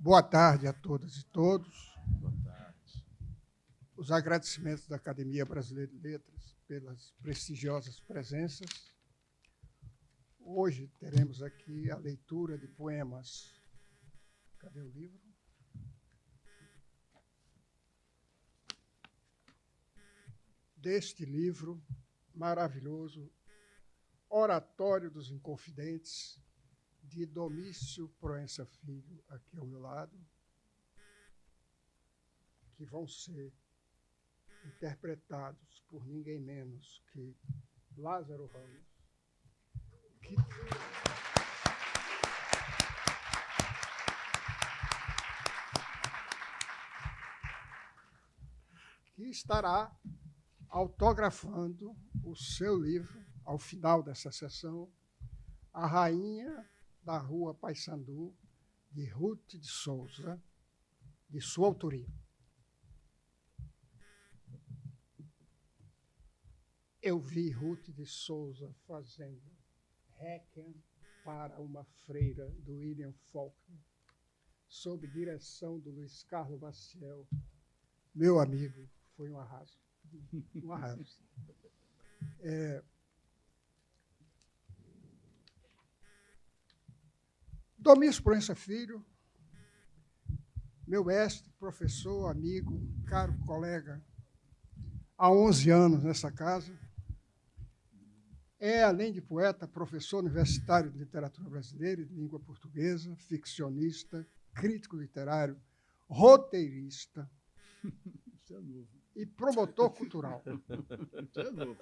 Boa tarde a todas e todos. Boa tarde. Os agradecimentos da Academia Brasileira de Letras pelas prestigiosas presenças. Hoje teremos aqui a leitura de poemas. Cadê o livro? Deste livro maravilhoso, Oratório dos Inconfidentes, de Domício Proença Filho, aqui ao meu lado, que vão ser interpretados por ninguém menos que Lázaro Ramos, que estará autografando o seu livro, ao final dessa sessão, A Rainha da Rua Paissandu, de Ruth de Souza, de sua autoria. Eu vi Ruth de Souza fazendo Requiem para uma freira do William Faulkner, sob direção do Luiz Carlos Maciel. Meu amigo, foi um arraso. Um arraso. Domício Proença Filho, meu mestre, professor, amigo, caro colega, há 11 anos nessa casa. É, além de poeta, professor universitário de literatura brasileira e de língua portuguesa, ficcionista, crítico literário, roteirista e promotor cultural. Isso é novo.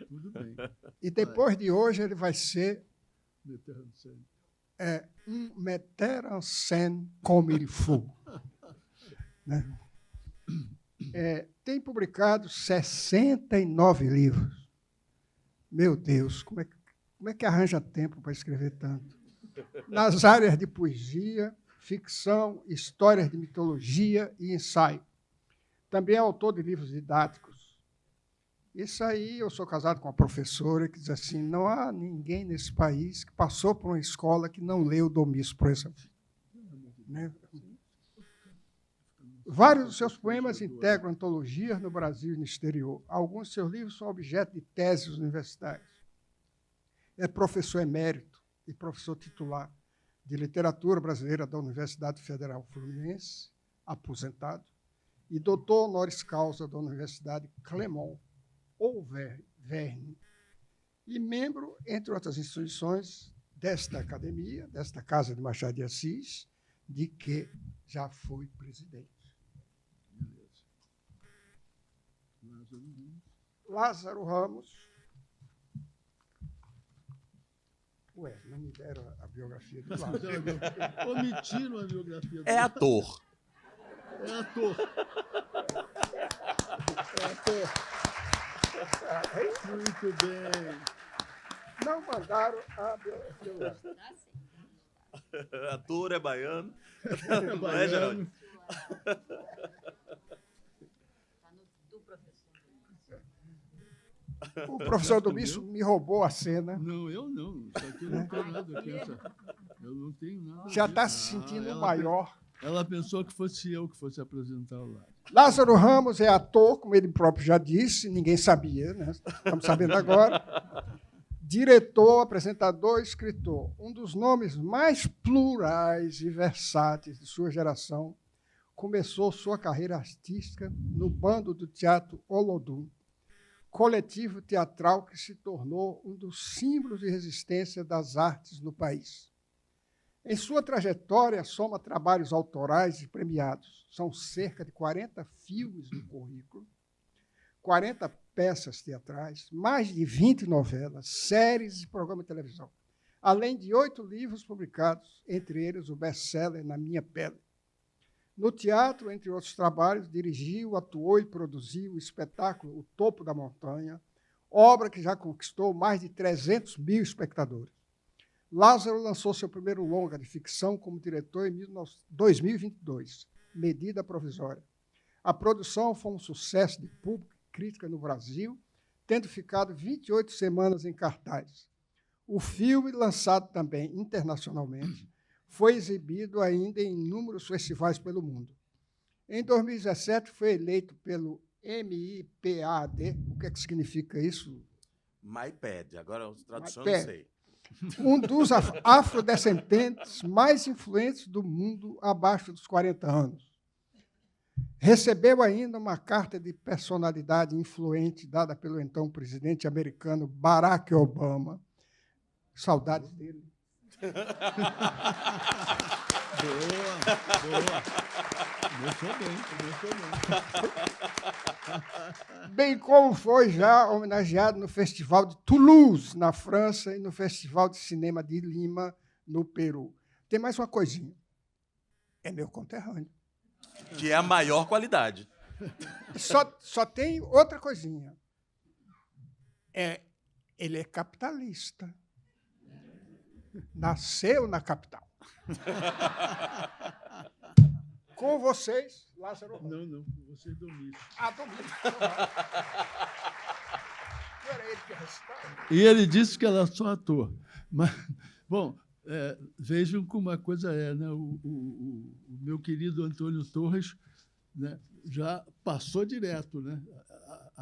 Tudo bem. E depois de hoje ele vai ser um metteur en scène comme il faut. Né? Tem publicado 69 livros. Meu Deus, como é que arranja tempo para escrever tanto? Nas áreas de poesia, ficção, histórias de mitologia e ensaio. Também é autor de livros didáticos. Isso aí, eu sou casado com uma professora que diz assim, não há ninguém nesse país que passou por uma escola que não leu Domício Proença Filho. Né? Vários dos seus poemas integram antologias no Brasil e no exterior. Alguns de seus livros são objeto de teses universitárias. É professor emérito e professor titular de literatura brasileira da Universidade Federal Fluminense, aposentado, e doutor honoris causa da Universidade Clermont Auvergne, e membro, entre outras instituições, desta academia, desta Casa de Machado de Assis, de que já foi presidente. Lázaro Ramos. Ué, não me deram a biografia do Lázaro. Omitiram a biografia do É ator. É ator. É ator. Muito bem. Não mandaram a biografia do Lázaro. Ator é baiano. É Não é, Geraldo? O professor Domício me roubou a cena. Não, eu não. Isso aqui eu não tenho nada a ver. Eu não tenho nada. Já está se sentindo o maior. Ela pensou que fosse eu que fosse apresentar o Lázaro. Lázaro Ramos é ator, como ele próprio já disse, ninguém sabia, né? Estamos sabendo agora. Diretor, apresentador, escritor. Um dos nomes mais plurais e versáteis de sua geração, começou sua carreira artística no bando do Teatro Olodum, coletivo teatral que se tornou um dos símbolos de resistência das artes no país. Em sua trajetória, soma trabalhos autorais e premiados. São cerca de 40 filmes no currículo, 40 peças teatrais, mais de 20 novelas, séries e programas de televisão, além de 8 livros publicados, entre eles o best-seller Na Minha Pele. No teatro, entre outros trabalhos, dirigiu, atuou e produziu o espetáculo O Topo da Montanha, obra que já conquistou mais de 300 mil espectadores. Lázaro lançou seu primeiro longa de ficção como diretor em 2022, Medida Provisória. A produção foi um sucesso de público e crítica no Brasil, tendo ficado 28 semanas em cartaz. O filme, lançado também internacionalmente, foi exibido ainda em inúmeros festivais pelo mundo. Em 2017, foi eleito pelo MIPAD. O que é que significa isso? MyPad. Agora, a tradução MyPad. eu não sei. Um dos afrodescendentes mais influentes do mundo abaixo dos 40 anos. Recebeu ainda uma carta de personalidade influente dada pelo então presidente americano Barack Obama. Saudades dele. Boa. Começou bem. Bem como foi já homenageado no Festival de Toulouse, na França, e no Festival de Cinema de Lima, no Peru. Tem mais uma coisinha. É meu conterrâneo. Que é a maior qualidade. Só tem outra coisinha. Ele é capitalista. Nasceu na capital. Com vocês, Lázaro Ramos. Não, vocês Domingos. Domingos. Não era ele que recitava? E ele disse que era só ator. Mas, bom, vejam como a coisa é, né? O meu querido Antônio Torres, né, já passou direto, né?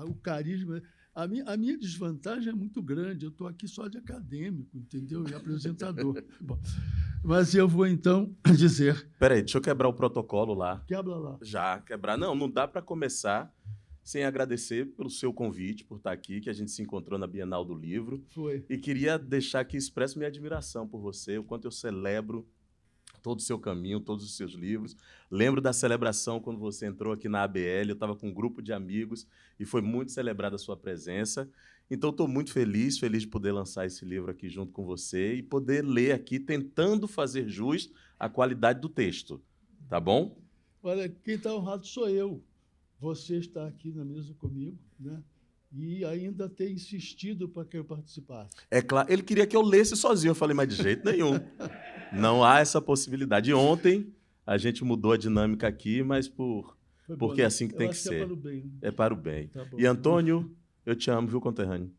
O carisma. A minha desvantagem é muito grande. Eu estou aqui só de acadêmico, entendeu? E apresentador. Bom, mas eu vou, então, dizer... Espera aí, deixa eu quebrar o protocolo lá. Quebra lá. Já, quebrar. Não dá para começar sem agradecer pelo seu convite, por estar aqui, que a gente se encontrou na Bienal do Livro. Foi. E queria deixar aqui expresso minha admiração por você, o quanto eu celebro todo o seu caminho, todos os seus livros. Lembro da celebração quando você entrou aqui na ABL, eu estava com um grupo de amigos e foi muito celebrada a sua presença. Então, estou muito feliz de poder lançar esse livro aqui junto com você e poder ler aqui, tentando fazer jus à qualidade do texto. Tá bom? Olha, quem está honrado sou eu. Você está aqui na mesa comigo, né? E ainda tem insistido para que eu participasse. É claro, ele queria que eu lesse sozinho. Eu falei, mas de jeito nenhum. Não há essa possibilidade. E ontem a gente mudou a dinâmica aqui, mas porque é assim que tem que ser. É para o bem. Né? É para o bem. Tá bom. E, Antônio, eu te amo, viu, conterrâneo?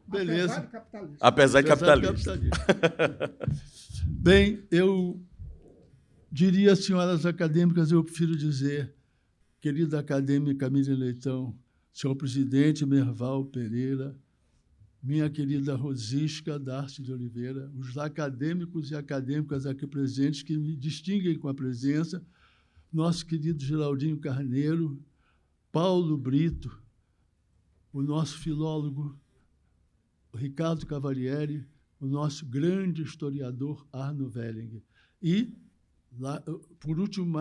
Beleza. Apesar de capitalista. Bem, eu diria, senhoras acadêmicas, eu prefiro dizer, querida acadêmica Miriam Leitão, senhor presidente Merval Pereira, minha querida Rosisca Darcy de Oliveira, os acadêmicos e acadêmicas aqui presentes que me distinguem com a presença, nosso querido Geraldinho Carneiro, Paulo Brito, o nosso filólogo Ricardo Cavalieri, o nosso grande historiador Arno Welling. E, por último,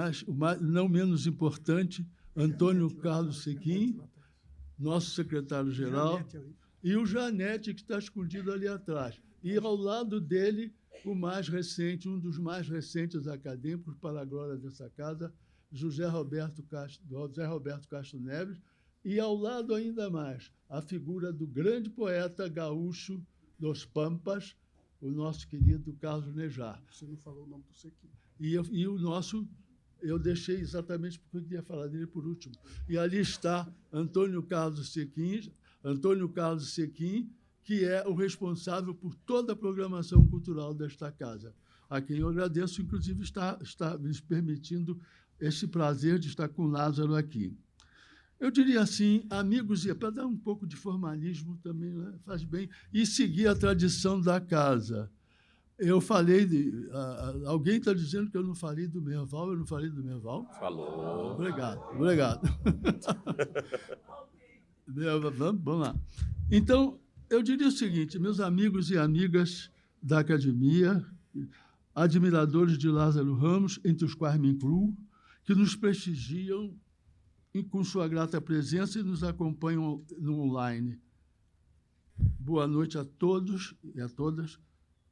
não menos importante, Antônio Carlos Sequim, nosso secretário-geral, e o Janete, que está escondido ali atrás. E, ao lado dele, o mais recente, um dos mais recentes acadêmicos, para a glória dessa casa, José Roberto Castro Neves, e, ao lado ainda mais, a figura do grande poeta gaúcho dos Pampas, o nosso querido Carlos Nejar. Você não falou o nome do Sequim. E o nosso... Eu deixei exatamente porque eu queria falar dele por último. E ali está Antônio Carlos Sequim, que é o responsável por toda a programação cultural desta casa, a quem eu agradeço, inclusive, está me permitindo esse prazer de estar com o Lázaro aqui. Eu diria assim, amigos, e para dar um pouco de formalismo também, né, faz bem, e seguir a tradição da casa. Eu falei alguém está dizendo que eu não falei do Merval, eu não falei do Merval? Falou. Obrigado. Vamos lá. Então, eu diria o seguinte, meus amigos e amigas da academia, admiradores de Lázaro Ramos, entre os quais me incluo, que nos prestigiam com sua grata presença e nos acompanham no online. Boa noite a todos e a todas.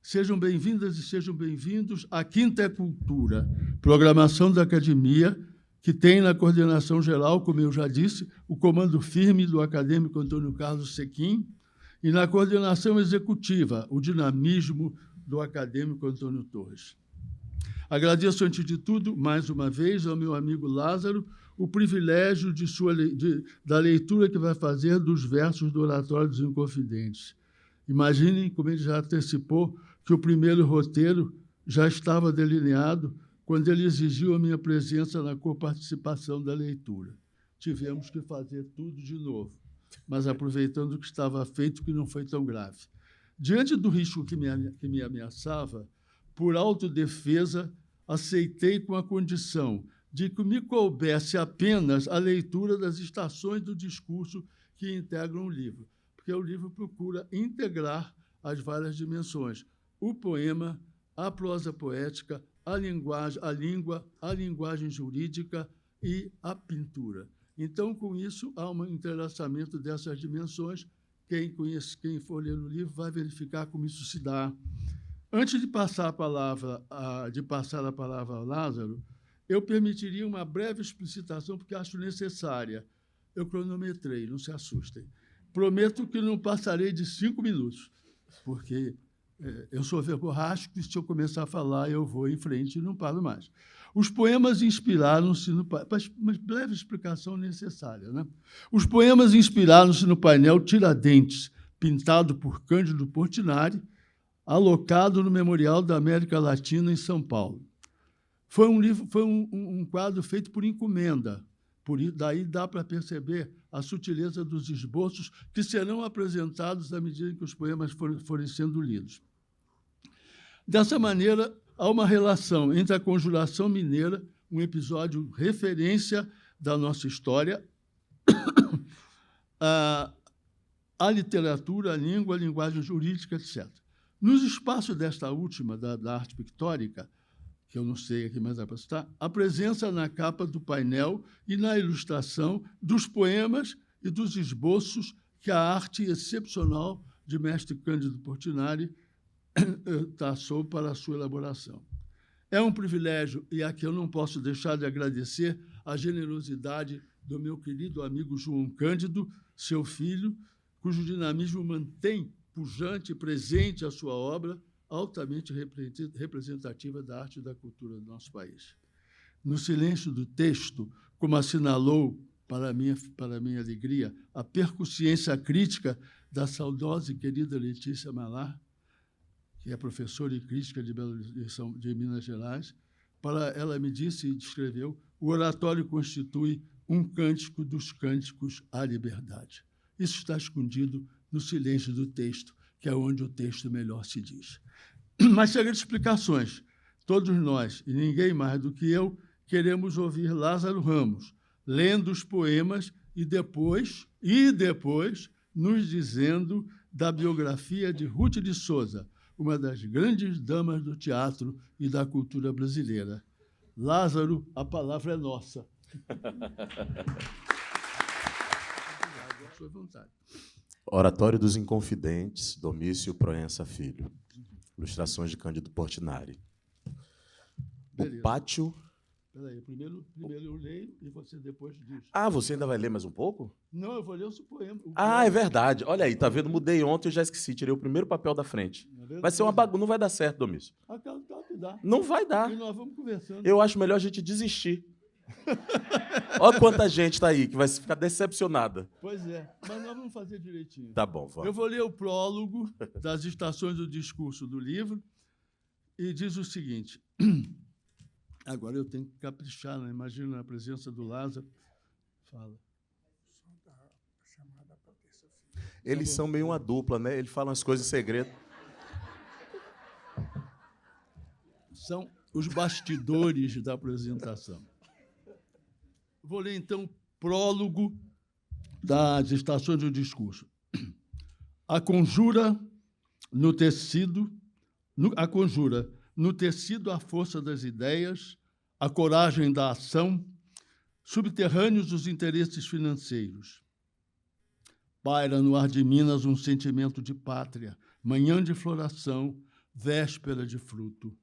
Sejam bem-vindas e sejam bem-vindos à Quinta é Cultura, programação da academia, que tem na coordenação geral, como eu já disse, o comando firme do acadêmico Antônio Carlos Sequim, e na coordenação executiva, o dinamismo do acadêmico Antônio Torres. Agradeço, antes de tudo, mais uma vez, ao meu amigo Lázaro, o privilégio da leitura que vai fazer dos versos do Oratório dos Inconfidentes. Imaginem, como ele já antecipou, que o primeiro roteiro já estava delineado quando ele exigiu a minha presença na coparticipação da leitura. Tivemos que fazer tudo de novo, mas aproveitando o que estava feito, que não foi tão grave. Diante do risco que me ameaçava, por autodefesa, aceitei com a condição de que me coubesse apenas a leitura das estações do discurso que integram o livro, porque o livro procura integrar as várias dimensões: o poema, a prosa poética, a língua, a linguagem jurídica e a pintura. Então, com isso, há um entrelaçamento dessas dimensões. Quem for ler o livro vai verificar como isso se dá. Antes de passar a palavra ao Lázaro, eu permitiria uma breve explicitação, porque acho necessária. Eu cronometrei, não se assustem. Prometo que não passarei de 5 minutos, porque eu sou verborrágico e, se eu começar a falar, eu vou em frente e não paro mais. Os poemas inspiraram-se no... Uma breve explicação necessária, né? Os poemas inspiraram-se no painel Tiradentes, pintado por Cândido Portinari, alocado no Memorial da América Latina, em São Paulo. Foi um quadro feito por encomenda. Daí dá para perceber a sutileza dos esboços que serão apresentados à medida que os poemas forem sendo lidos. Dessa maneira, há uma relação entre a Conjuração Mineira, um episódio referência da nossa história, a literatura, a língua, a linguagem jurídica, etc. Nos espaços desta última, da arte pictórica, que eu não sei aqui mais para citar, a presença na capa do painel e na ilustração dos poemas e dos esboços que a arte excepcional de mestre Cândido Portinari traçou para a sua elaboração. É um privilégio, e aqui eu não posso deixar de agradecer a generosidade do meu querido amigo João Cândido, seu filho, cujo dinamismo mantém pujante e presente a sua obra, altamente representativa da arte e da cultura do nosso país. No silêncio do texto, como assinalou, para minha alegria, a percussiência crítica da saudosa e querida Letícia Malar, que é professora e crítica de Minas Gerais, ela me disse e descreveu: o oratório constitui um cântico dos cânticos à liberdade. Isso está escondido no silêncio do texto, que é onde o texto melhor se diz. Mas chega de explicações. Todos nós, e ninguém mais do que eu, queremos ouvir Lázaro Ramos lendo os poemas e depois nos dizendo da biografia de Ruth de Souza, uma das grandes damas do teatro e da cultura brasileira. Lázaro, a palavra é nossa. À sua vontade. Oratório dos Inconfidentes, Domício Proença Filho. Ilustrações de Cândido Portinari. Beleza. O pátio... Peraí, primeiro eu leio e você depois diz. Ah, você ainda vai ler mais um pouco? Não, eu vou ler o poema. É verdade. Olha aí, tá vendo? Mudei ontem e já esqueci. Tirei o primeiro papel da frente. Vai ser uma bagunça. Não vai dar certo, Domício. Claro que dá. Não vai dar. E nós vamos conversando. Eu acho melhor a gente desistir. Olha quanta gente está aí que vai ficar decepcionada. Pois é, mas nós vamos fazer direitinho. Tá bom, vamos. Eu vou ler o prólogo das estações do discurso do livro e diz o seguinte. Agora eu tenho que caprichar, né? Imagina a presença do Lázaro. Fala. Eles são meio uma dupla, né? Eles falam as coisas em segredo. São os bastidores da apresentação. Vou ler, então, o prólogo das estações do discurso. A conjura no tecido a força das ideias, a coragem da ação, subterrâneos dos interesses financeiros. Paira no ar de Minas um sentimento de pátria, manhã de floração, véspera de fruto.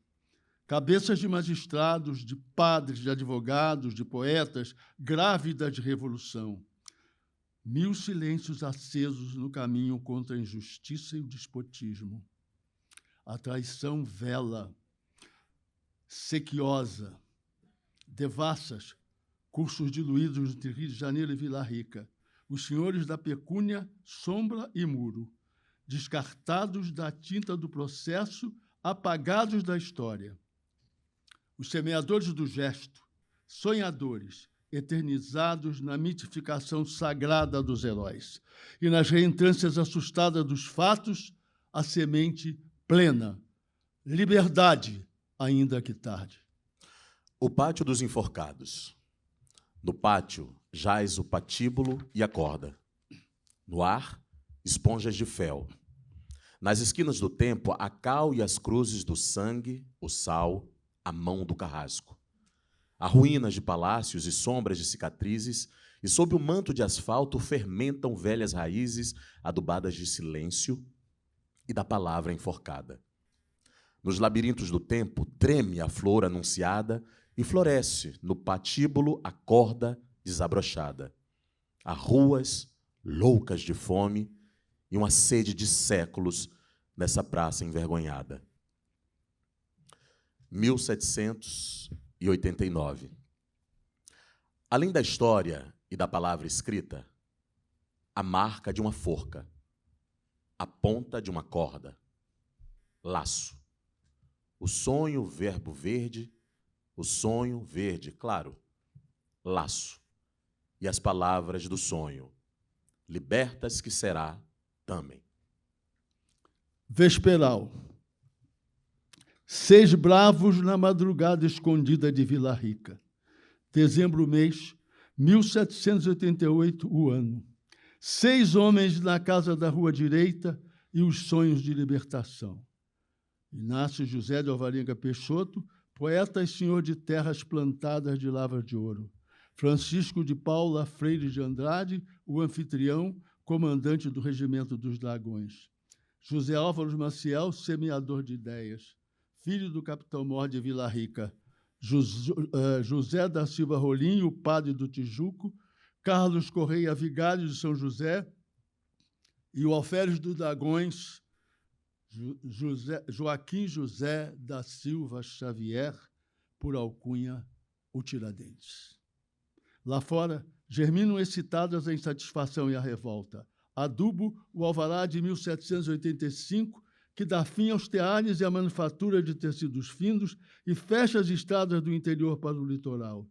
Cabeças de magistrados, de padres, de advogados, de poetas, grávidas de revolução. 1000 silêncios acesos no caminho contra a injustiça e o despotismo. A traição vela, sequiosa, devassas, cursos diluídos entre Rio de Janeiro e Vila Rica. Os senhores da pecúnia, sombra e muro. descartados da tinta do processo, apagados da história. Os semeadores do gesto, sonhadores, eternizados na mitificação sagrada dos heróis e nas reentrâncias assustadas dos fatos, a semente plena. Liberdade, ainda que tarde. O pátio dos enforcados. No pátio jaz o patíbulo e a corda. No ar, esponjas de fel. Nas esquinas do tempo, a cal e as cruzes do sangue, o sal, a mão do carrasco. Há ruínas de palácios e sombras de cicatrizes, e sob o manto de asfalto fermentam velhas raízes adubadas de silêncio e da palavra enforcada. Nos labirintos do tempo, treme a flor anunciada e floresce no patíbulo a corda desabrochada. Há ruas loucas de fome e uma sede de séculos nessa praça envergonhada. 1789. Além da história e da palavra escrita, a marca de uma forca, a ponta de uma corda, laço. O sonho, verbo verde, o sonho, verde, claro, laço. E as palavras do sonho, libertas que será também. Vesperal. 6 bravos na madrugada escondida de Vila Rica. Dezembro mês, 1788, o ano. 6 homens na casa da Rua Direita e os sonhos de libertação. Inácio José de Alvarenga Peixoto, poeta e senhor de terras plantadas de lavras de ouro. Francisco de Paula Freire de Andrade, o anfitrião, comandante do Regimento dos Dragões. José Álvaro Maciel, semeador de ideias. Filho do capitão-mor de Vila Rica. José da Silva Rolim, o padre do Tijuco. Carlos Correia Vigário de São José. E o alferes dos Dragões, Joaquim José da Silva Xavier, por alcunha, o Tiradentes. Lá fora, germinam excitadas a insatisfação e a revolta. Adubo, o alvará de 1785, que dá fim aos teares e à manufatura de tecidos finos e fecha as estradas do interior para o litoral.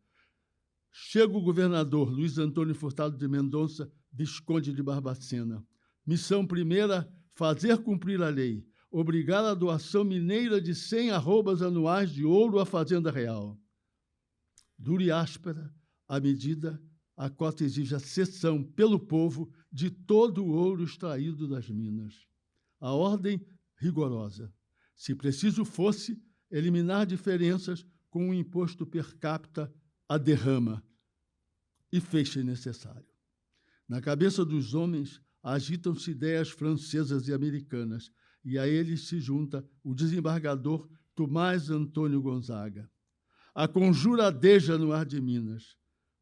Chega o governador Luiz Antônio Furtado de Mendonça, visconde de Barbacena. Missão primeira, fazer cumprir a lei, obrigar a doação mineira de 100 arrobas anuais de ouro à Fazenda Real. Dura e áspera, à medida, a cota exige a cessão pelo povo de todo o ouro extraído das minas. A ordem rigorosa. Se preciso fosse, eliminar diferenças com um imposto per capita à derrama. E fez-se necessário. Na cabeça dos homens agitam-se ideias francesas e americanas, e a eles se junta o desembargador Tomás Antônio Gonzaga. A conjura adeja no ar de Minas.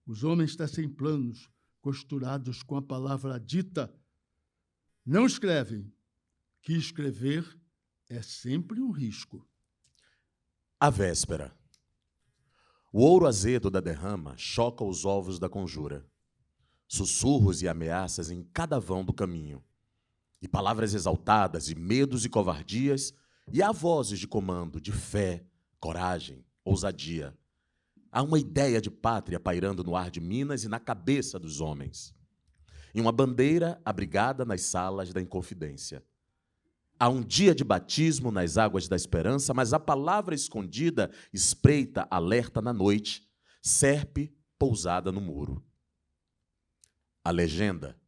Os homens tecem planos costurados com a palavra dita. Não escrevem, que escrever é sempre um risco. A véspera. O ouro azedo da derrama choca os ovos da conjura. Sussurros e ameaças em cada vão do caminho. E palavras exaltadas, e medos e covardias, e há vozes de comando, de fé, coragem, ousadia. Há uma ideia de pátria pairando no ar de Minas e na cabeça dos homens. E uma bandeira abrigada nas salas da Inconfidência. Há um dia de batismo nas águas da esperança, mas a palavra escondida espreita, alerta na noite, serpe pousada no muro. A legenda.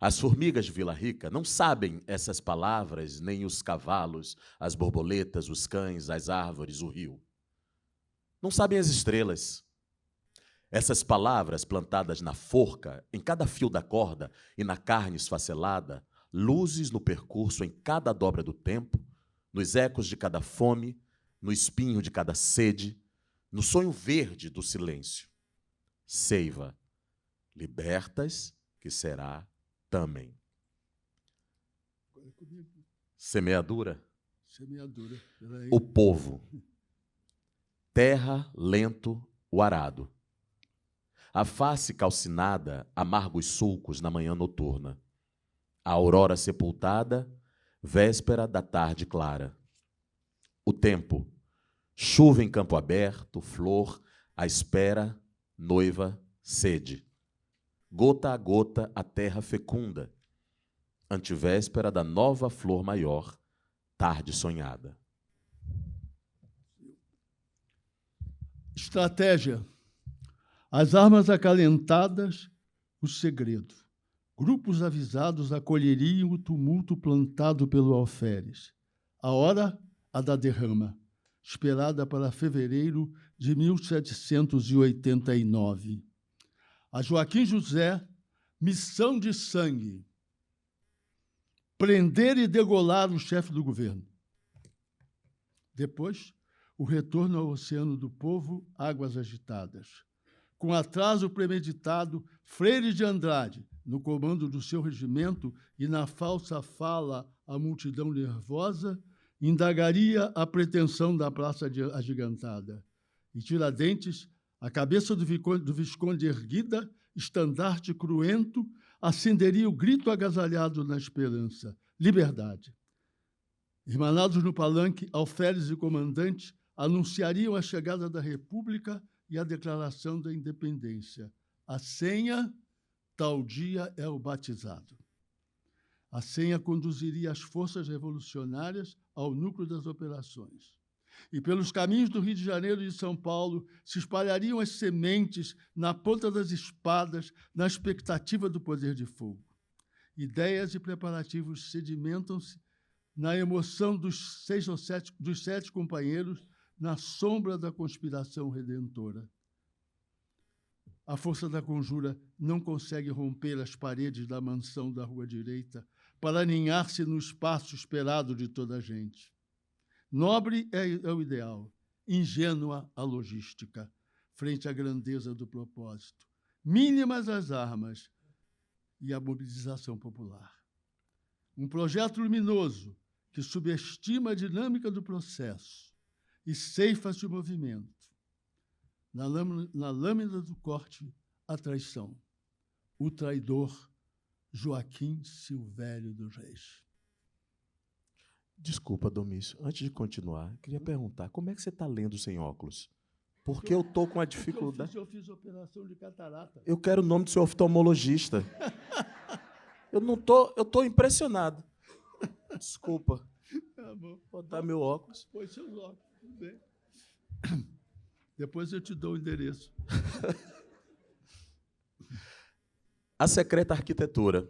As formigas de Vila Rica não sabem essas palavras, nem os cavalos, as borboletas, os cães, as árvores, o rio. Não sabem as estrelas. Essas palavras plantadas na forca, em cada fio da corda e na carne esfacelada, luzes no percurso em cada dobra do tempo, nos ecos de cada fome, no espinho de cada sede, no sonho verde do silêncio. Seiva, libertas, que será também. Semeadura. Semeadura. O povo. Terra, lento, o arado. A face calcinada, amargos sulcos na manhã noturna. A aurora sepultada, véspera da tarde clara. O tempo, chuva em campo aberto, flor, à espera, noiva, sede. Gota a gota a terra fecunda, antevéspera da nova flor maior, tarde sonhada. Estratégia. As armas acalentadas, o segredo. Grupos avisados acolheriam o tumulto plantado pelo alferes. A hora, a da derrama, esperada para fevereiro de 1789. A Joaquim José, missão de sangue. Prender e degolar o chefe do governo. Depois, o retorno ao oceano do povo, águas agitadas. Com atraso premeditado, Freire de Andrade, no comando do seu regimento e na falsa fala à multidão nervosa, indagaria a pretensão da praça agigantada. E Tiradentes, a cabeça do Visconde erguida, estandarte cruento, acenderia o grito agasalhado na esperança. Liberdade. Irmanados no palanque, alferes e comandantes anunciariam a chegada da República e a declaração da independência. A senha, tal dia é o batizado. A senha conduziria as forças revolucionárias ao núcleo das operações. E pelos caminhos do Rio de Janeiro e de São Paulo se espalhariam as sementes na ponta das espadas, na expectativa do poder de fogo. Ideias e preparativos sedimentam-se na emoção dos 7 companheiros na sombra da conspiração redentora. A força da conjura não consegue romper as paredes da mansão da Rua Direita para aninhar-se no espaço esperado de toda a gente. Nobre é o ideal, ingênua a logística, frente à grandeza do propósito. Mínimas as armas e a mobilização popular. Um projeto luminoso que subestima a dinâmica do processo e ceifa-se o movimento. Na lâmina do corte, a traição. O traidor Joaquim Silvério dos Reis. Desculpa, Domício, antes de continuar, queria perguntar, como é que você está lendo sem óculos? Porque eu estou com a dificuldade. Eu fiz operação de catarata. Eu quero o nome do seu oftalmologista. Eu estou impressionado. Desculpa. Tá bom. Vou botar meu óculos. Põe seus óculos, tudo bem. Depois eu te dou o endereço. A secreta arquitetura.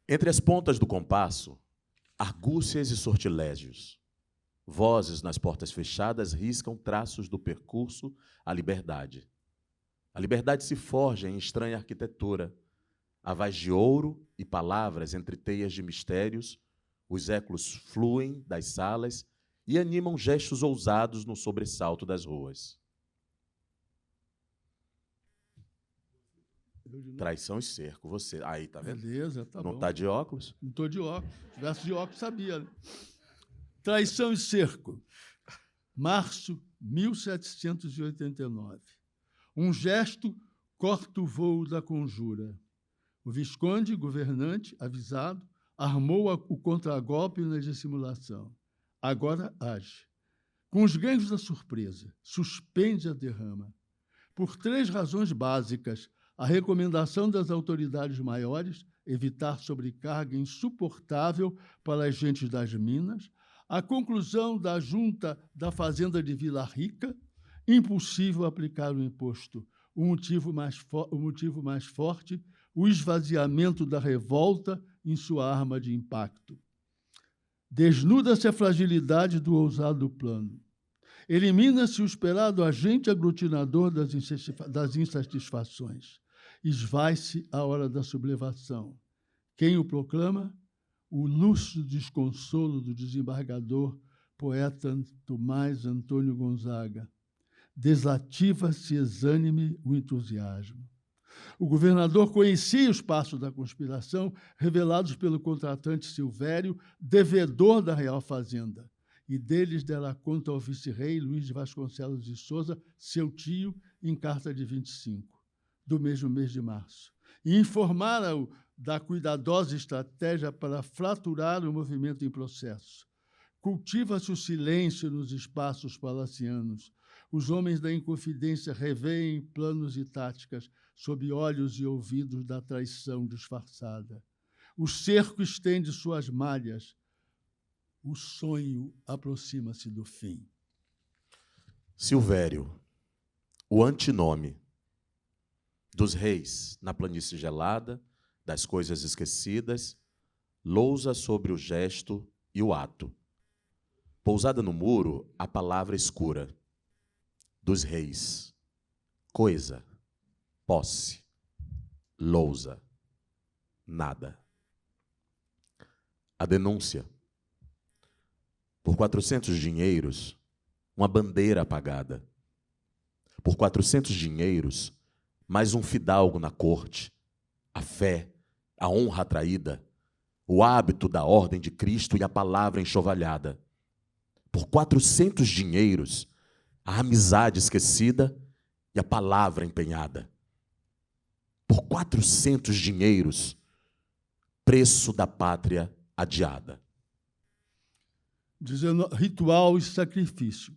Entre as pontas do compasso, argúcias e sortilégios. Vozes nas portas fechadas riscam traços do percurso à liberdade. A liberdade se forja em estranha arquitetura. Avais de ouro e palavras entre teias de mistérios, os ecos fluem das salas e animam gestos ousados no sobressalto das ruas. Traição e cerco, você. Aí, tá vendo? Beleza, tá bom. Não está de óculos? Não estou de óculos. Se tivesse de óculos, sabia. Né? Traição e cerco. Março 1789. Um gesto corta o voo da conjura. O Visconde, governante, avisado, armou o contragolpe na dissimulação. Agora age. Com os ganhos da surpresa, suspende a derrama. Por 3 razões básicas: a recomendação das autoridades maiores, evitar sobrecarga insuportável para as gentes das minas, a conclusão da junta da fazenda de Vila Rica, impossível aplicar o imposto. O motivo mais forte, o esvaziamento da revolta em sua arma de impacto. Desnuda-se a fragilidade do ousado plano. Elimina-se o esperado agente aglutinador das insatisfações. Esvai-se a hora da sublevação. Quem o proclama? O lúcido desconsolo do desembargador, poeta Tomás Antônio Gonzaga. Desativa-se exânime o entusiasmo. O governador conhecia os passos da conspiração revelados pelo contratante Silvério, devedor da Real Fazenda, e deles dera conta ao vice-rei Luís de Vasconcelos de Souza, seu tio, em carta de 25, do mesmo mês de março. E informara-o da cuidadosa estratégia para fraturar o movimento em processo. Cultiva-se o silêncio nos espaços palacianos. Os homens da Inconfidência revêem planos e táticas sob olhos e ouvidos da traição disfarçada. O cerco estende suas malhas. O sonho aproxima-se do fim. Silvério, o antinome dos reis na planície gelada, das coisas esquecidas, lousa sobre o gesto e o ato. Pousada no muro, a palavra escura. Dos reis, coisa, posse, lousa, nada. A denúncia. Por 400 dinheiros, uma bandeira apagada. Por 400 dinheiros, mais um fidalgo na corte. A fé, a honra traída, o hábito da ordem de Cristo e a palavra enxovalhada. Por 400 dinheiros, a amizade esquecida e a palavra empenhada. Por 400 dinheiros, preço da pátria adiada. Ritual e sacrifício.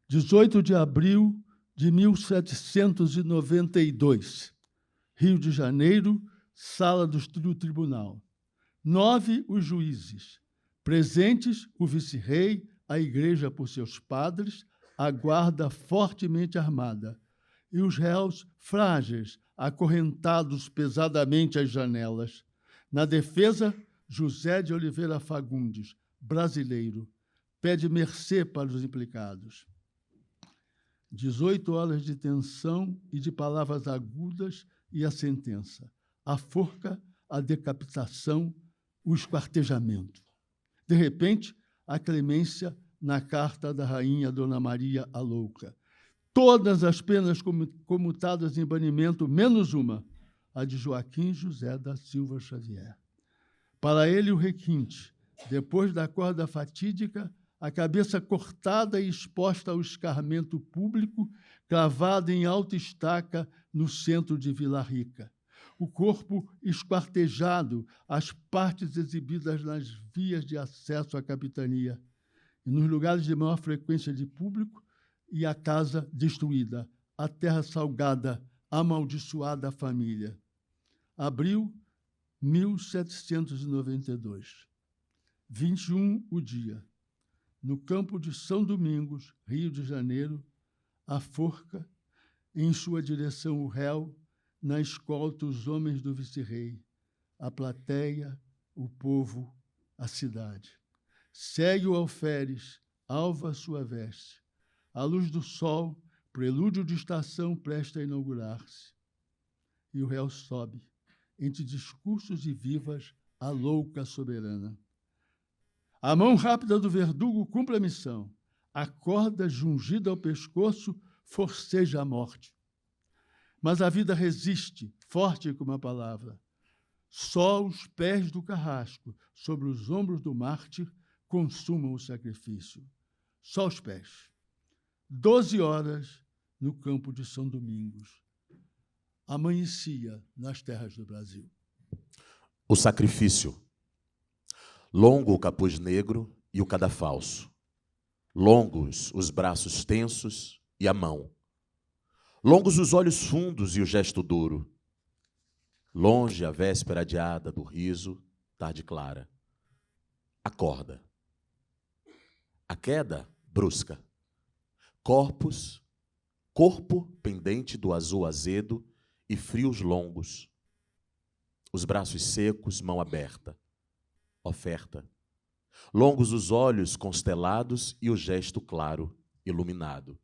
18 de abril de 1792. Rio de Janeiro, sala do tribunal. 9 os juízes. Presentes o vice-rei, a igreja por seus padres, a guarda fortemente armada, e os réus frágeis, acorrentados pesadamente às janelas. Na defesa, José de Oliveira Fagundes, brasileiro, pede mercê para os implicados. 18 horas de tensão e de palavras agudas e a sentença. A forca, a decapitação, o esquartejamento. De repente, a clemência na carta da rainha Dona Maria a Louca. Todas as penas comutadas em banimento, menos uma, a de Joaquim José da Silva Xavier. Para ele, o requinte, depois da corda fatídica, a cabeça cortada e exposta ao escarmento público, cravada em alta estaca no centro de Vila Rica. O corpo esquartejado, as partes exibidas nas vias de acesso à capitania, e nos lugares de maior frequência de público, e a casa destruída, a terra salgada, amaldiçoada a família. Abril 1792. 21 o dia. No campo de São Domingos, Rio de Janeiro, a forca, em sua direção o réu, na escolta os homens do vice-rei, a plateia, o povo, a cidade. Segue o alferes, alva sua veste. A luz do sol, prelúdio de estação presta a inaugurar-se. E o réu sobe, entre discursos e vivas, a louca soberana. A mão rápida do verdugo cumpre a missão. A corda jungida ao pescoço forceja a morte. Mas a vida resiste, forte como a palavra. Só os pés do carrasco, sobre os ombros do mártir, consumam o sacrifício. Só os pés. 12 horas no campo de São Domingos. Amanhecia nas terras do Brasil. O sacrifício. Longo o capuz negro e o cadafalso. Longos os braços tensos e a mão. Longos os olhos fundos e o gesto duro. Longe a véspera adiada do riso, tarde clara. A corda. A queda brusca. Corpo pendente do azul azedo e frios longos. Os braços secos, mão aberta. Oferta. Longos os olhos constelados e o gesto claro, iluminado.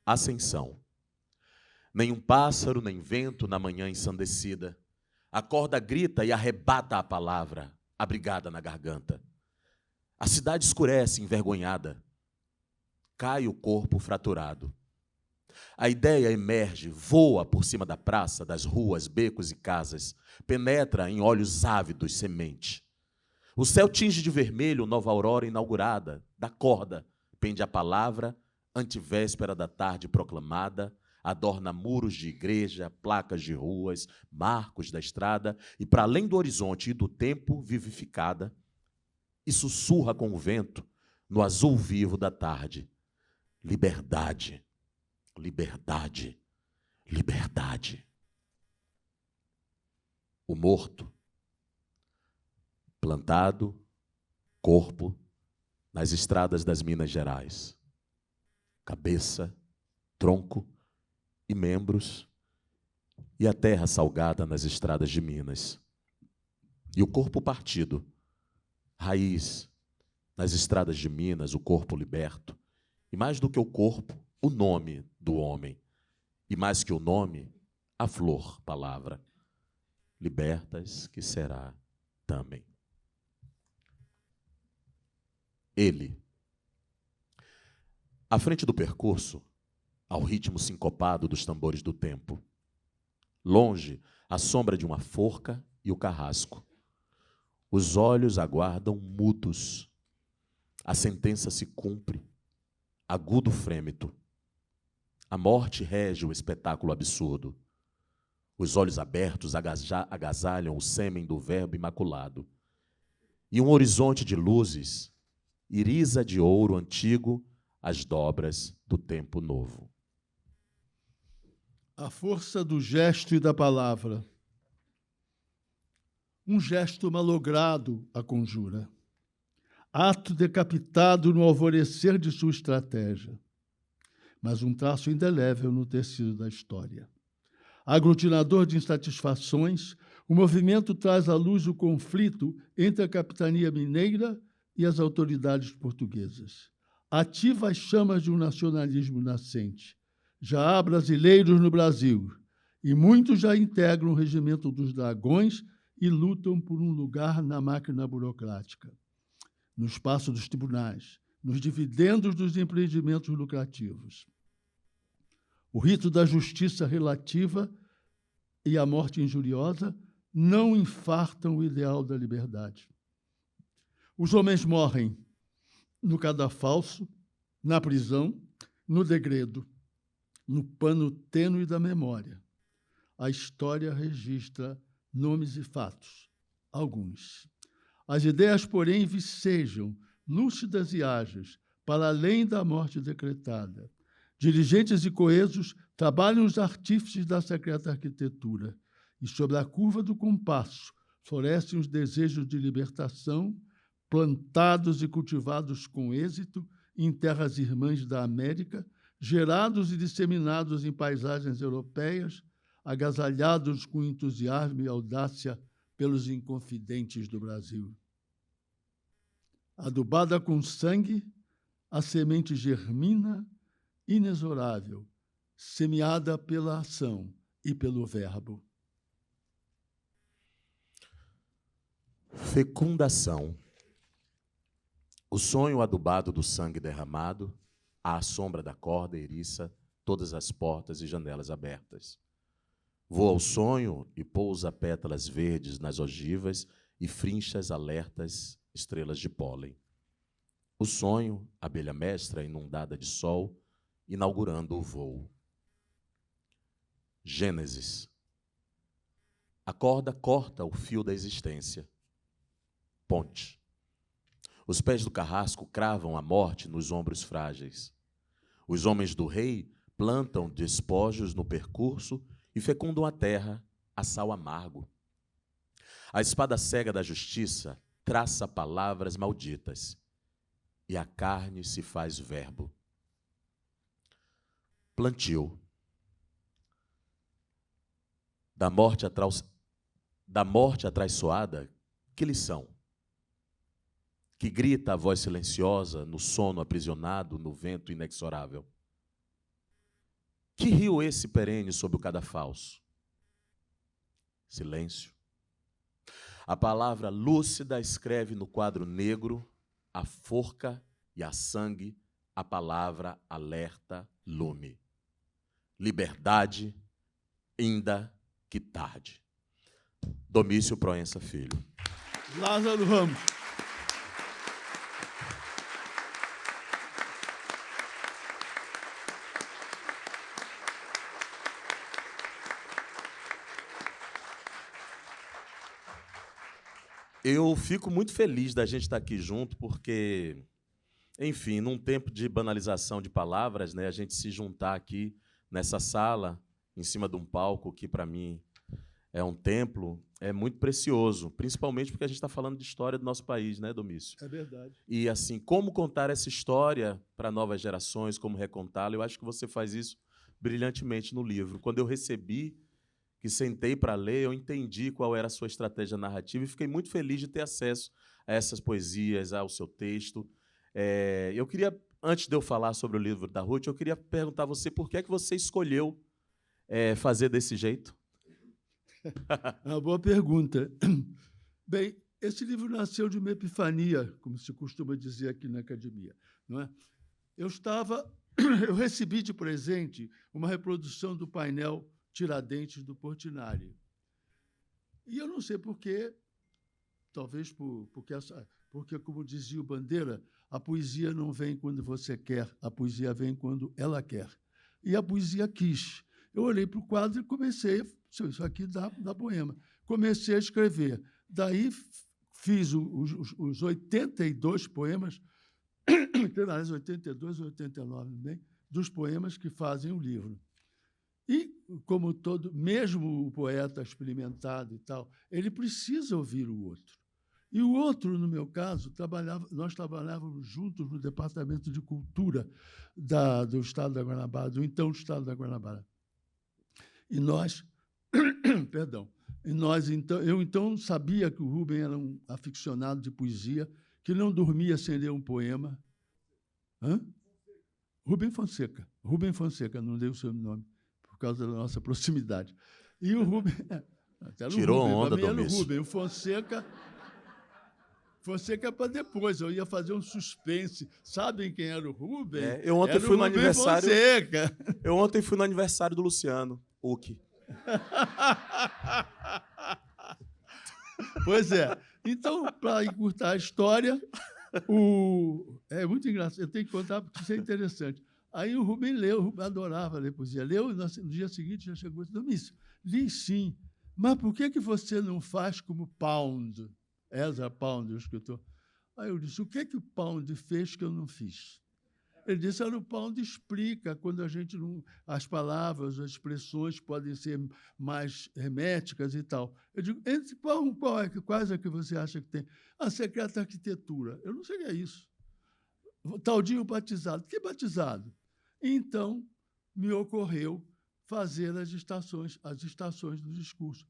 Ascensão. Nem pássaro, nem vento na manhã ensandecida. A corda grita e arrebata a palavra, abrigada na garganta. A cidade escurece, envergonhada. Cai o corpo fraturado. A ideia emerge, voa por cima da praça, das ruas, becos e casas, penetra em olhos ávidos, semente. O céu tinge de vermelho nova aurora inaugurada. Da corda pende a palavra, antevéspera da tarde proclamada, adorna muros de igreja, placas de ruas, marcos da estrada, e para além do horizonte e do tempo vivificada, e sussurra com o vento no azul vivo da tarde: liberdade, liberdade, liberdade. O morto, plantado, corpo, nas estradas das Minas Gerais. Cabeça, tronco e membros, e a terra salgada nas estradas de Minas. E o corpo partido, raiz, nas estradas de Minas, o corpo liberto. E mais do que o corpo, o nome do homem. E mais que o nome, a flor, palavra. Libertas que será também. Ele. À frente do percurso, ao ritmo sincopado dos tambores do tempo. Longe, a sombra de uma forca e o carrasco. Os olhos aguardam mudos. A sentença se cumpre. Agudo frêmito. A morte rege o espetáculo absurdo. Os olhos abertos agasalham o sêmen do verbo imaculado. E um horizonte de luzes irisa de ouro antigo as dobras do tempo novo. A força do gesto e da palavra. Um gesto malogrado a conjura. Ato decapitado no alvorecer de sua estratégia. Mas um traço indelével no tecido da história. Aglutinador de insatisfações, o movimento traz à luz o conflito entre a capitania mineira e as autoridades portuguesas. Ativa as chamas de um nacionalismo nascente. Já há brasileiros no Brasil, e muitos já integram o regimento dos dragões e lutam por um lugar na máquina burocrática, no espaço dos tribunais, nos dividendos dos empreendimentos lucrativos. O rito da justiça relativa e a morte injuriosa não infartam o ideal da liberdade. Os homens morrem no cadafalso, na prisão, no degredo, no pano tênue da memória. A história registra nomes e fatos, alguns. As ideias, porém, vicejam, lúcidas e ágeis, para além da morte decretada. Dirigentes e coesos trabalham os artífices da secreta arquitetura, e sobre a curva do compasso florescem os desejos de libertação, plantados e cultivados com êxito em terras irmãs da América, gerados e disseminados em paisagens europeias, agasalhados com entusiasmo e audácia pelos inconfidentes do Brasil. Adubada com sangue, a semente germina inexorável, semeada pela ação e pelo verbo. Fecundação. O sonho adubado do sangue derramado, à sombra da corda eriça, todas as portas e janelas abertas. Voa o sonho e pousa pétalas verdes nas ogivas e frinchas alertas, estrelas de pólen. O sonho, abelha mestra inundada de sol, inaugurando o voo. Gênesis. A corda corta o fio da existência. Ponte. Os pés do carrasco cravam a morte nos ombros frágeis. Os homens do rei plantam despojos no percurso e fecundam a terra a sal amargo. A espada cega da justiça traça palavras malditas, e a carne se faz verbo. Plantio. Da morte atraiçoada, que lição? Que grita a voz silenciosa no sono aprisionado no vento inexorável. Que rio esse perene sob o cadafalso? Silêncio. A palavra lúcida escreve no quadro negro a forca e a sangue, a palavra alerta lume. Liberdade, ainda que tarde. Domício Proença Filho. Lázaro Ramos. Eu fico muito feliz da gente estar aqui junto, porque, enfim, num tempo de banalização de palavras, né, a gente se juntar aqui nessa sala, em cima de um palco, que para mim é um templo, é muito precioso, principalmente porque a gente está falando de história do nosso país, né, Domício? É verdade. E, assim, como contar essa história para novas gerações, como recontá-la, eu acho que você faz isso brilhantemente no livro. Quando eu recebi, que sentei para ler, eu entendi qual era a sua estratégia narrativa e fiquei muito feliz de ter acesso a essas poesias, ao seu texto. Eu queria, antes de eu falar sobre o livro da Ruth, eu queria perguntar a você por que é que você escolheu fazer desse jeito? É uma boa pergunta. Bem, esse livro nasceu de uma epifania, como se costuma dizer aqui na academia, não é? Eu recebi de presente uma reprodução do painel Tiradentes do Portinari. E eu não sei por quê, talvez porque, como dizia o Bandeira, a poesia não vem quando você quer, a poesia vem quando ela quer. E a poesia quis. Eu olhei para o quadro e comecei, isso aqui dá poema. Comecei a escrever. Daí fiz os 82 poemas, 82 ou 89, bem, dos poemas que fazem o livro. E, como mesmo o poeta experimentado e tal, ele precisa ouvir o outro. E o outro, no meu caso, nós trabalhávamos juntos no Departamento de Cultura do Estado da Guanabara, do então Estado da Guanabara. E nós, eu então sabia que o Rubem era um aficionado de poesia, que não dormia sem ler um poema. Hã? Rubem Fonseca, não dei o seu nome, por causa da nossa proximidade. E o Rubem... Tirou onda, Domício. Rubem, o Fonseca é para depois, eu ia fazer um suspense. Sabem quem era o Rubem? Eu ontem fui no aniversário. Fonseca. Eu ontem fui no aniversário do Luciano Huck. Pois é. Então, para encurtar a história, é muito engraçado. Eu tenho que contar porque isso é interessante. Aí o Rubem leu, o Rubem adorava ler poesia. Leu, e no dia seguinte já chegou e disse: Domício, li sim, mas por que você não faz como Pound? Ezra Pound, o escritor. Aí eu disse: o que o Pound fez que eu não fiz? Ele disse: o Pound explica quando a gente não... As palavras, as expressões podem ser mais herméticas e tal. Eu digo: quais é que você acha que tem? A secreta arquitetura. Eu não sei o que é isso. Taldinho batizado. Que batizado? Então, me ocorreu fazer as estações do discurso.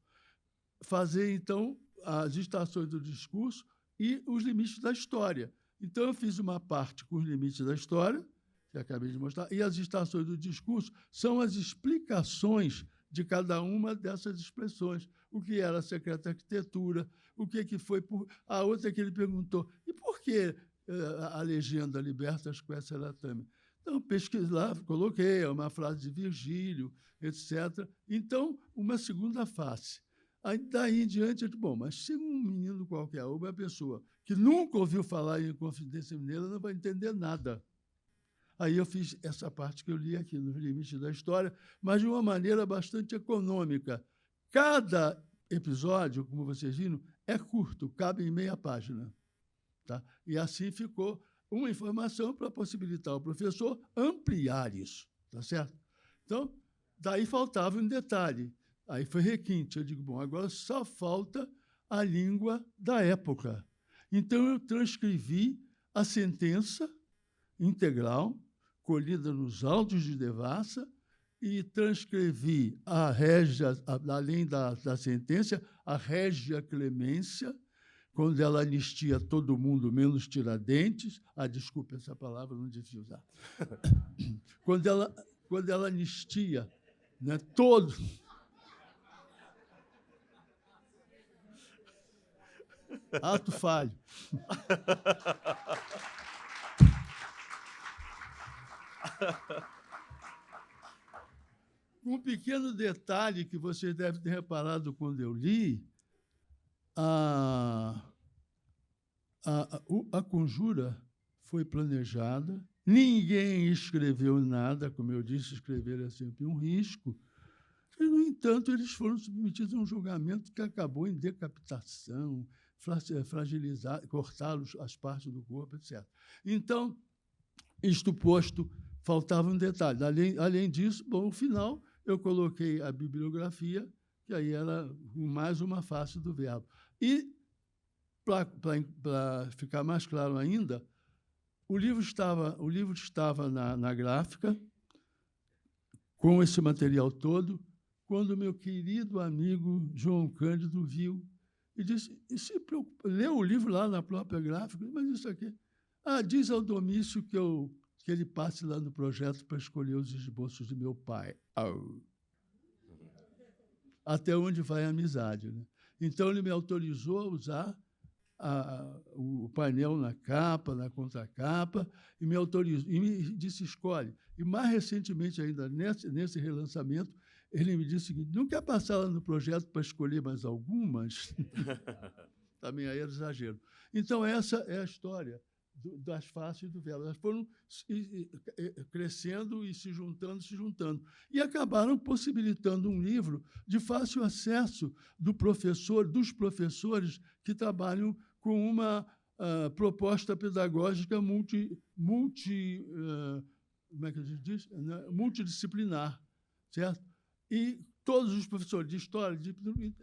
Fazer, então, as estações do discurso e os limites da história. Então, eu fiz uma parte com os limites da história, que acabei de mostrar, e as estações do discurso são as explicações de cada uma dessas expressões. O que era a secreta arquitetura, o que foi... A outra que ele perguntou: e por que a legenda Libertas quae latame? Então, pesquisei lá, coloquei uma frase de Virgílio, etc. Então, uma segunda face. Aí, daí em diante, eu disse: bom, mas se um menino qualquer, ou uma pessoa que nunca ouviu falar em Confidência Mineira, não vai entender nada. Aí eu fiz essa parte que eu li aqui, nos limites da história, mas de uma maneira bastante econômica. Cada episódio, como vocês viram, é curto, cabe em meia página. Tá? E assim ficou uma informação para possibilitar ao professor ampliar isso. Tá certo? Então, daí faltava um detalhe. Aí foi requinte. Eu digo: bom, agora só falta a língua da época. Então, eu transcrevi a sentença integral, colhida nos autos de Devassa, e transcrevi além da sentença, a régia clemência, quando ela anistia todo mundo, menos Tiradentes. Desculpe, essa palavra não devia usar. Quando ela anistia, né, todo... Ato falho. Um pequeno detalhe que vocês devem ter reparado quando eu li: a conjura foi planejada, ninguém escreveu nada, como eu disse, escrever é sempre um risco, e, no entanto, eles foram submetidos a um julgamento que acabou em decapitação, fragilizar, cortar as partes do corpo, etc. Então, isto posto, faltava um detalhe. Além disso, bom, no final, eu coloquei a bibliografia, que aí era mais uma face do verbo. E, para ficar mais claro ainda, o livro estava na gráfica, com esse material todo, quando meu querido amigo João Cândido viu e disse, leu o livro lá na própria gráfica, mas isso aqui... diz ao Domício que ele passe lá no projeto para escolher os esboços de meu pai. Até onde vai a amizade, né? Então, ele me autorizou a usar o painel na capa, na contracapa, e me autorizou, e me disse, escolhe. E, mais recentemente ainda, nesse relançamento, ele me disse o seguinte, não quer passar lá no projeto para escolher mais algumas? Também aí era exagero. Então, essa é a história das faces do verbo. Elas foram crescendo e se juntando. E acabaram possibilitando um livro de fácil acesso dos professores que trabalham com uma proposta pedagógica como é que a gente diz? Multidisciplinar, certo? E todos os professores de história,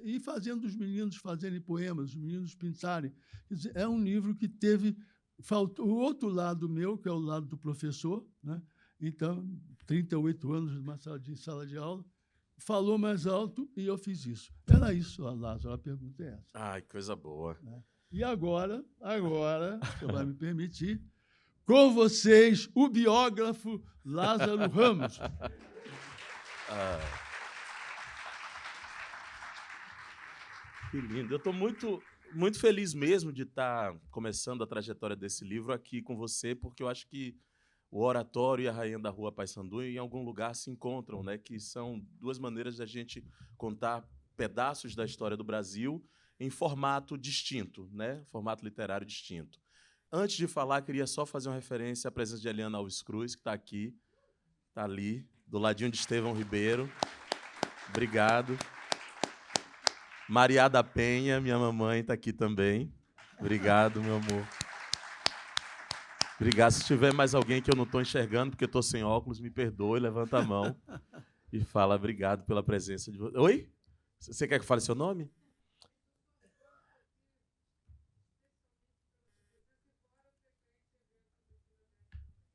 e fazendo os meninos fazerem poemas, os meninos pintarem. Quer dizer, é um livro que teve... Faltou o outro lado meu, que é o lado do professor, né? Então, 38 anos em sala de aula, falou mais alto e eu fiz isso. Era isso, Lázaro, a pergunta é essa. Ai, coisa boa. E agora, você vai me permitir, com vocês, o biógrafo Lázaro Ramos. Que lindo. Eu estou muito feliz mesmo de estar começando a trajetória desse livro aqui com você, porque eu acho que o oratório e a Rainha da Rua Paissandu em algum lugar se encontram, né? Que são duas maneiras de a gente contar pedaços da história do Brasil em formato distinto, né? Formato literário distinto. Antes de falar, queria só fazer uma referência à presença de Eliana Alves Cruz, que está aqui, está ali, do ladinho de Estevão Ribeiro. Obrigado. Maria da Penha, minha mamãe, está aqui também. Obrigado, meu amor. Obrigado. Se tiver mais alguém que eu não estou enxergando, porque eu estou sem óculos, me perdoe, levanta a mão e fala obrigado pela presença de você. Oi? Você quer que eu fale seu nome?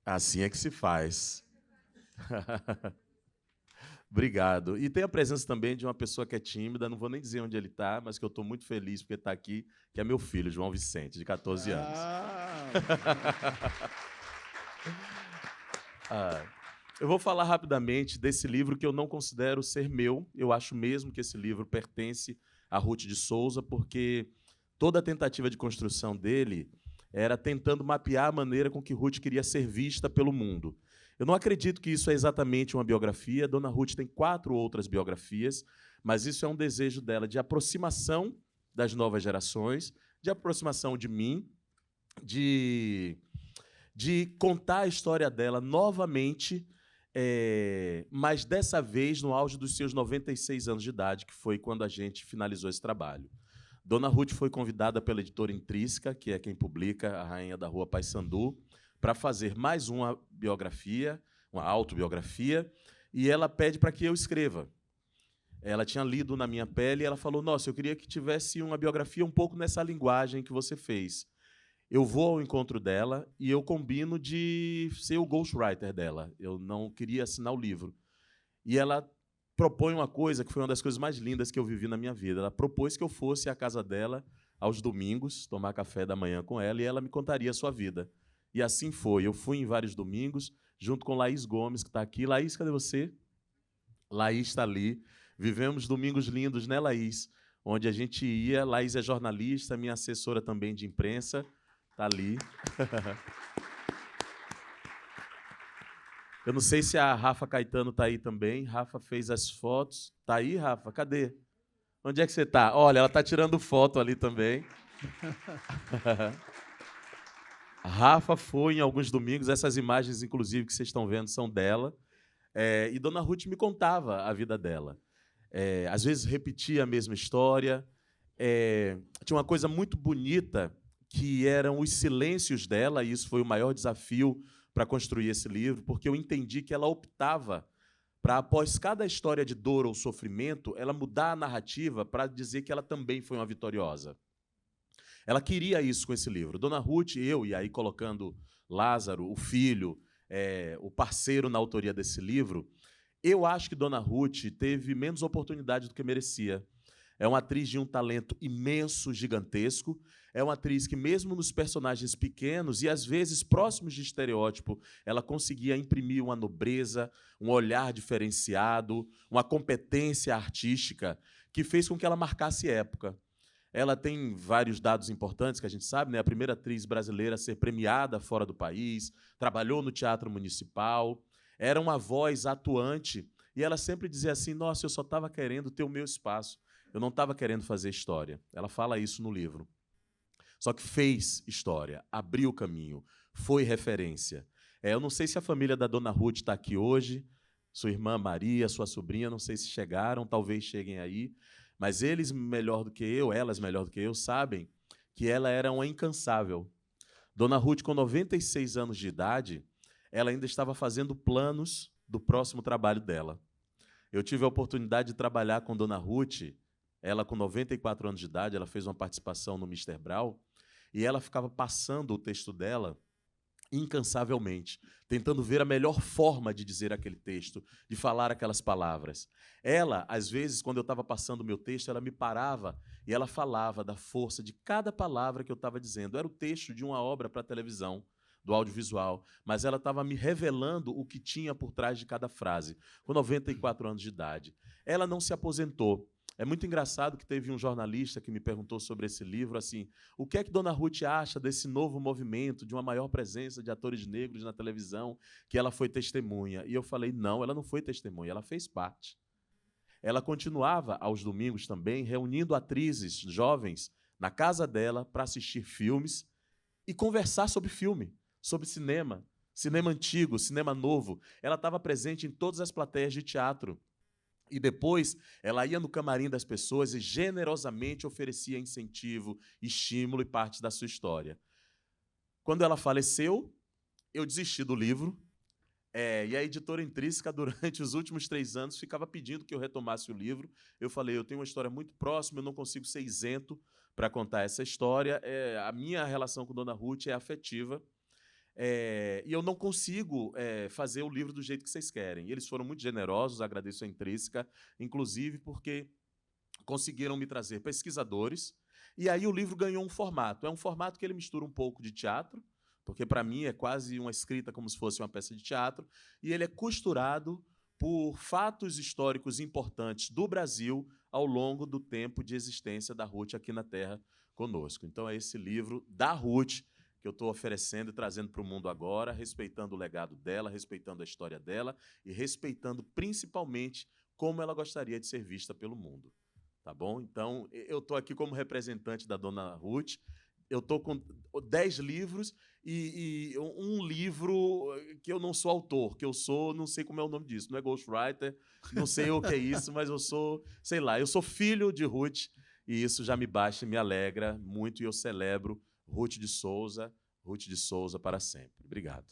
Assim é que se faz. Obrigado. E tem a presença também de uma pessoa que é tímida, não vou nem dizer onde ele está, mas que eu estou muito feliz porque está aqui, que é meu filho, João Vicente, de 14 anos. Eu vou falar rapidamente desse livro que eu não considero ser meu. Eu acho mesmo que esse livro pertence a Ruth de Souza, porque toda a tentativa de construção dele era tentando mapear a maneira com que Ruth queria ser vista pelo mundo. Eu não acredito que isso é exatamente uma biografia. Dona Ruth tem 4 outras biografias, mas isso é um desejo dela de aproximação das novas gerações, de aproximação de mim, de contar a história dela novamente, mas dessa vez no auge dos seus 96 anos de idade, que foi quando a gente finalizou esse trabalho. Dona Ruth foi convidada pela editora Intrínseca, que é quem publica A Rainha da Rua Paissandu, para fazer mais uma biografia, uma autobiografia, e ela pede para que eu escreva. Ela tinha lido Na Minha Pele e ela falou, nossa, eu queria que tivesse uma biografia um pouco nessa linguagem que você fez. Eu vou ao encontro dela e eu combino de ser o ghostwriter dela. Eu não queria assinar o livro. E ela propõe uma coisa que foi uma das coisas mais lindas que eu vivi na minha vida. Ela propôs que eu fosse à casa dela aos domingos, tomar café da manhã com ela, e ela me contaria a sua vida. E assim foi. Eu fui em vários domingos, junto com Laís Gomes, que está aqui. Laís, cadê você? Laís está ali. Vivemos domingos lindos, né, Laís? Onde a gente ia. Laís é jornalista, minha assessora também de imprensa. Está ali. Eu não sei se a Rafa Caetano está aí também. Rafa fez as fotos. Está aí, Rafa? Cadê? Onde é que você está? Olha, ela está tirando foto ali também. A Rafa foi em alguns domingos. Essas imagens, inclusive, que vocês estão vendo, são dela. E Dona Ruth me contava a vida dela. Às vezes repetia a mesma história. tinha uma coisa muito bonita, que eram os silêncios dela, e isso foi o maior desafio para construir esse livro, porque eu entendi que ela optava para, após cada história de dor ou sofrimento, ela mudar a narrativa para dizer que ela também foi uma vitoriosa. Ela queria isso com esse livro. Dona Ruth, eu, e aí colocando Lázaro, o filho, o parceiro na autoria desse livro, eu acho que Dona Ruth teve menos oportunidade do que merecia. É uma atriz de um talento imenso, gigantesco. É uma atriz que, mesmo nos personagens pequenos e, às vezes, próximos de estereótipo, ela conseguia imprimir uma nobreza, um olhar diferenciado, uma competência artística que fez com que ela marcasse época. Ela tem vários dados importantes que a gente sabe, né? A primeira atriz brasileira a ser premiada fora do país, trabalhou no Teatro Municipal, era uma voz atuante, e ela sempre dizia assim: nossa, eu só estava querendo ter o meu espaço, eu não estava querendo fazer história. Ela fala isso no livro. Só que fez história, abriu o caminho, foi referência. Eu não sei se a família da Dona Ruth está aqui hoje, sua irmã Maria, sua sobrinha, não sei se chegaram, talvez cheguem aí, mas eles melhor do que eu, elas melhor do que eu, sabem que ela era uma incansável. Dona Ruth, com 96 anos de idade, ela ainda estava fazendo planos do próximo trabalho dela. Eu tive a oportunidade de trabalhar com Dona Ruth, ela com 94 anos de idade, ela fez uma participação no Mr. Brau, e ela ficava passando o texto dela incansavelmente, tentando ver a melhor forma de dizer aquele texto, de falar aquelas palavras. Ela, às vezes, quando eu estava passando o meu texto, ela me parava e ela falava da força de cada palavra que eu estava dizendo. Era o texto de uma obra para televisão, do audiovisual, mas ela estava me revelando o que tinha por trás de cada frase, com 94 anos de idade. Ela não se aposentou. É muito engraçado que teve um jornalista que me perguntou sobre esse livro, assim, o que é que Dona Ruth acha desse novo movimento, de uma maior presença de atores negros na televisão, que ela foi testemunha? E eu falei, não, ela não foi testemunha, ela fez parte. Ela continuava, aos domingos também, reunindo atrizes jovens na casa dela para assistir filmes e conversar sobre filme, sobre cinema, cinema antigo, cinema novo. Ela estava presente em todas as plateias de teatro. E depois ela ia no camarim das pessoas e generosamente oferecia incentivo, estímulo e parte da sua história. Quando ela faleceu, eu desisti do livro, e a editora Intrínseca, durante os últimos 3 anos, ficava pedindo que eu retomasse o livro. Eu falei, eu tenho uma história muito próxima, eu não consigo ser isento para contar essa história. A minha relação com Dona Ruth é afetiva, e eu não consigo fazer o livro do jeito que vocês querem. Eles foram muito generosos, agradeço a Intrínseca, inclusive porque conseguiram me trazer pesquisadores, e aí o livro ganhou um formato. É um formato que ele mistura um pouco de teatro, porque, para mim, é quase uma escrita como se fosse uma peça de teatro, e ele é costurado por fatos históricos importantes do Brasil ao longo do tempo de existência da Ruth aqui na Terra conosco. Então, é esse livro da Ruth que eu estou oferecendo e trazendo para o mundo agora, respeitando o legado dela, respeitando a história dela e respeitando, principalmente, como ela gostaria de ser vista pelo mundo. Tá bom? Então, eu estou aqui como representante da Dona Ruth. Eu estou com 10 livros e um livro que eu não sou autor, que eu sou, não sei como é o nome disso, não é ghostwriter, não sei o que é isso, mas eu sou, sei lá, eu sou filho de Ruth, e isso já me baixa e me alegra muito, e eu celebro Ruth de Souza para sempre. Obrigado.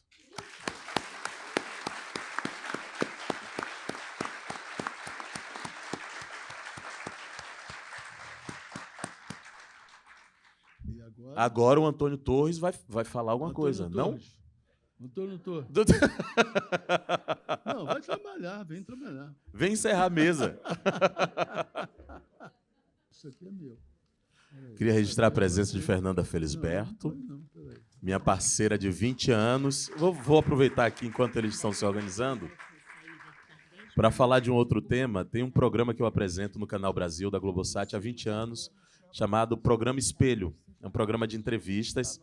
Agora o Antônio Torres vai falar alguma coisa, não? Antônio Torres. Não, vai trabalhar, vem trabalhar. Vem encerrar a mesa. Isso aqui é meu. Queria registrar a presença de Fernanda Felisberto, minha parceira de 20 anos. Vou aproveitar aqui, enquanto eles estão se organizando, para falar de um outro tema. Tem um programa que eu apresento no Canal Brasil, da Globosat, há 20 anos, chamado Programa Espelho. É um programa de entrevistas.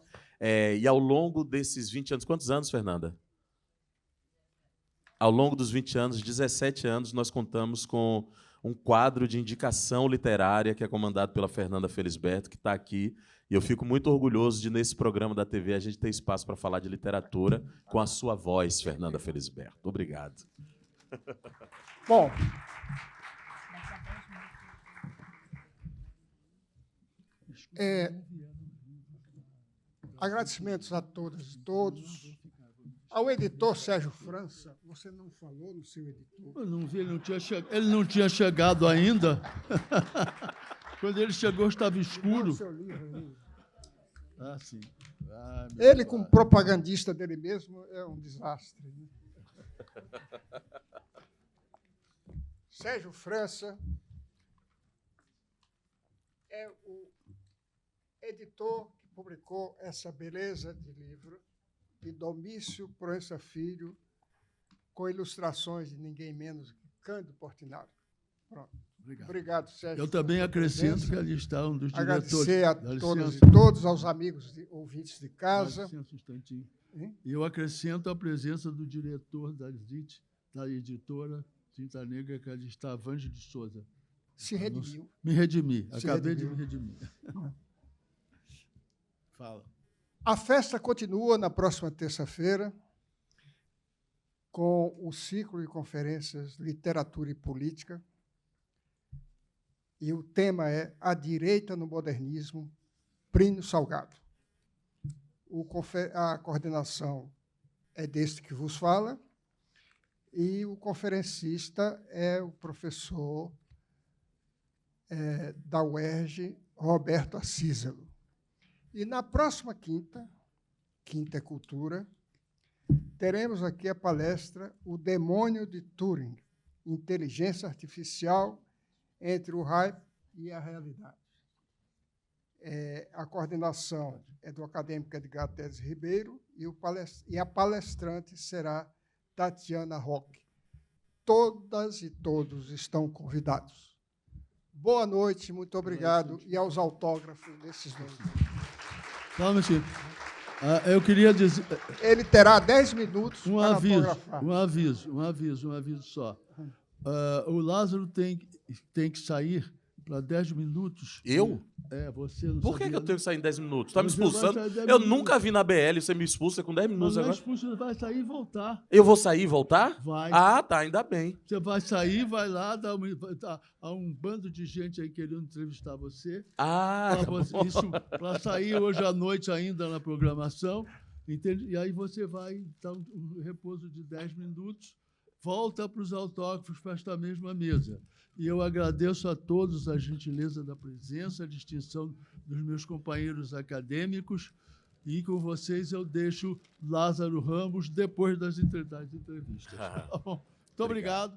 E ao longo desses 20 anos... Quantos anos, Fernanda? Ao longo dos 20 anos, 17 anos, nós contamos com um quadro de indicação literária que é comandado pela Fernanda Felisberto, que está aqui. E eu fico muito orgulhoso de, nesse programa da TV, a gente ter espaço para falar de literatura com a sua voz, Fernanda Felisberto. Obrigado. Bom, Agradecimentos a todas e todos. Ao editor Sérgio França, você não falou no seu editor? Eu não vi, ele não tinha chegado ainda. Quando ele chegou, estava escuro. Seu livro aí. Ah, sim. Ele, como propagandista dele mesmo, é um desastre. Né? Sérgio França é o editor que publicou essa beleza de livro, de Domício Proença Filho, com ilustrações de ninguém menos que Cândido Portinari. Pronto. Obrigado, Sérgio. Eu também acrescento que ali está um dos diretores. Agradecer a todas e todos, aos amigos ouvintes de casa. Dá licença um instantinho. E eu acrescento a presença do diretor da editora Tinta Negra, que ali está, Vange de Souza. Se redimiu. Me redimi. Acabei de me redimir. Fala. A festa continua na próxima terça-feira com o ciclo de conferências Literatura e Política. E o tema é A Direita no Modernismo, Plínio Salgado. A coordenação é deste que vos fala, e o conferencista é o professor da UERJ, Roberto Acísalo. E na próxima quinta é cultura, teremos aqui a palestra O Demônio de Turing, Inteligência Artificial entre o hype e a realidade. A coordenação é do acadêmico Edgar Teles Ribeiro e a palestrante será Tatiana Roque. Todas e todos estão convidados. Boa noite, muito obrigado, e aos autógrafos desses dois. Calma, senhor. Eu queria dizer... Ele terá 10 minutos para autografar. Um aviso só. O Lázaro tem que sair para 10 minutos. Eu? Você não Por que sabia, eu tenho que sair em 10 minutos? Está me Você vai expulsando? sair 10 Eu minutos. nunca vi na BL você me expulsa com 10 minutos Não é agora. expulso, você vai sair e voltar. Eu vou sair e voltar? Vai. Ah, tá, ainda bem. Você vai sair, vai lá, há um bando de gente aí querendo entrevistar você. Ah, tá bom. Para sair hoje à noite ainda na programação. Entende? E aí você vai dar um repouso de 10 minutos, volta para os autógrafos para esta mesma mesa. E eu agradeço a todos a gentileza da presença, a distinção dos meus companheiros acadêmicos, e com vocês eu deixo Lázaro Ramos depois das entrevistas. Tá bom? Muito obrigado.